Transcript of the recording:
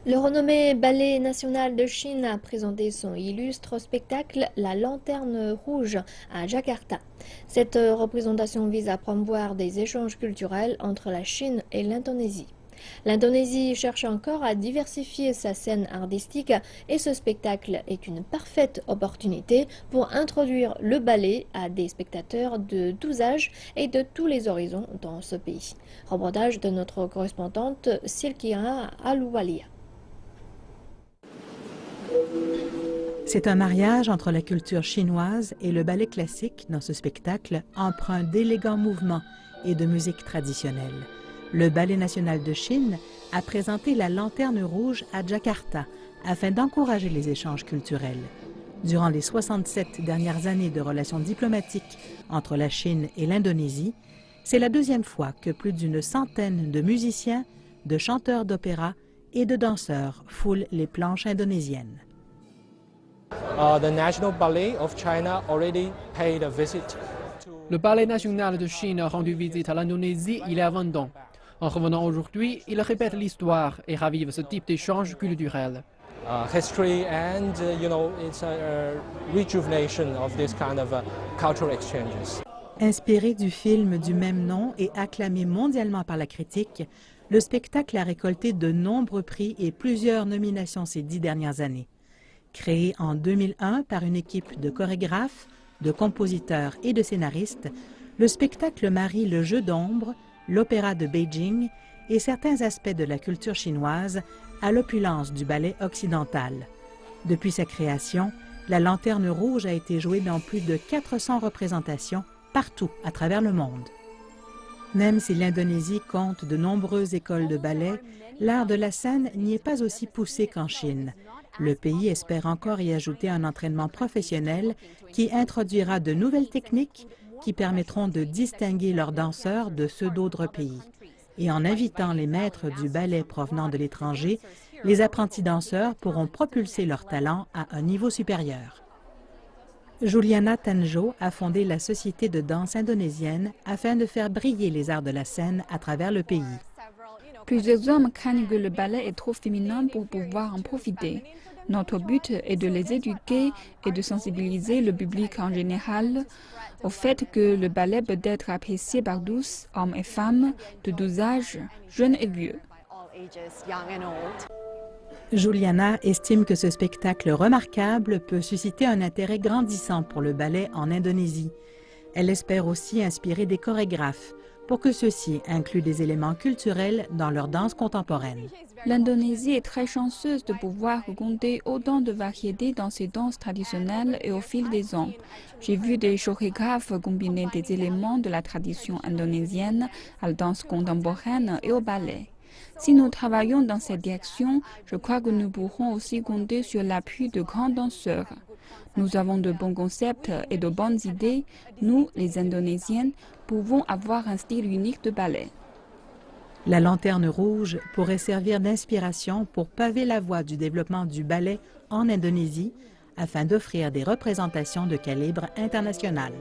Le renommé Ballet national de Chine a présenté son illustre spectacle La Lanterne Rouge à Jakarta. Cette représentation vise à promouvoir des échanges culturels entre la Chine et l'Indonésie. L'Indonésie cherche encore à diversifier sa scène artistique et ce spectacle est une parfaite opportunité pour introduire le ballet à des spectateurs de tous âges et de tous les horizons dans ce pays. Reportage de notre correspondante Silkira Alouwalia. C'est un mariage entre la culture chinoise et le ballet classique dans ce spectacle, empreint d'élégants mouvements et de musique traditionnelle. Le Ballet national de Chine a présenté la Lanterne Rouge à Jakarta afin d'encourager les échanges culturels. Durant les 67 dernières années de relations diplomatiques entre la Chine et l'Indonésie, c'est la deuxième fois que plus d'une centaine de musiciens, de chanteurs d'opéra et de danseurs foulent les planches indonésiennes. Le Ballet national de Chine a rendu visite à l'Indonésie il y a 20 ans. En revenant aujourd'hui, il répète l'histoire et ravive ce type d'échange culturel. History and it's a rejuvenation of this kind of cultural exchanges. Inspiré du film du même nom et acclamé mondialement par la critique, le spectacle a récolté de nombreux prix et plusieurs nominations ces 10 dernières années. Créé en 2001 par une équipe de chorégraphes, de compositeurs et de scénaristes, le spectacle marie le jeu d'ombre, l'opéra de Beijing et certains aspects de la culture chinoise à l'opulence du ballet occidental. Depuis sa création, la Lanterne Rouge a été jouée dans plus de 400 représentations partout à travers le monde. Même si l'Indonésie compte de nombreuses écoles de ballet, l'art de la scène n'y est pas aussi poussé qu'en Chine. Le pays espère encore y ajouter un entraînement professionnel qui introduira de nouvelles techniques qui permettront de distinguer leurs danseurs de ceux d'autres pays. Et en invitant les maîtres du ballet provenant de l'étranger, les apprentis danseurs pourront propulser leur talent à un niveau supérieur. Juliana Tanjo a fondé la Société de danse indonésienne afin de faire briller les arts de la scène à travers le pays. Plusieurs hommes craignent que le ballet est trop féminin pour pouvoir en profiter. Notre but est de les éduquer et de sensibiliser le public en général au fait que le ballet peut être apprécié par tous, hommes et femmes, de tous âges, jeunes et vieux. Juliana estime que ce spectacle remarquable peut susciter un intérêt grandissant pour le ballet en Indonésie. Elle espère aussi inspirer des chorégraphes pour que ceux-ci incluent des éléments culturels dans leur danse contemporaine. L'Indonésie est très chanceuse de pouvoir compter autant de variétés dans ses danses traditionnelles et au fil des ans. J'ai vu des chorégraphes combiner des éléments de la tradition indonésienne à la danse contemporaine et au ballet. Si nous travaillons dans cette direction, je crois que nous pourrons aussi compter sur l'appui de grands danseurs. Nous avons de bons concepts et de bonnes idées. Nous, les Indonésiennes, pouvons avoir un style unique de ballet. La Lanterne Rouge pourrait servir d'inspiration pour paver la voie du développement du ballet en Indonésie afin d'offrir des représentations de calibre international.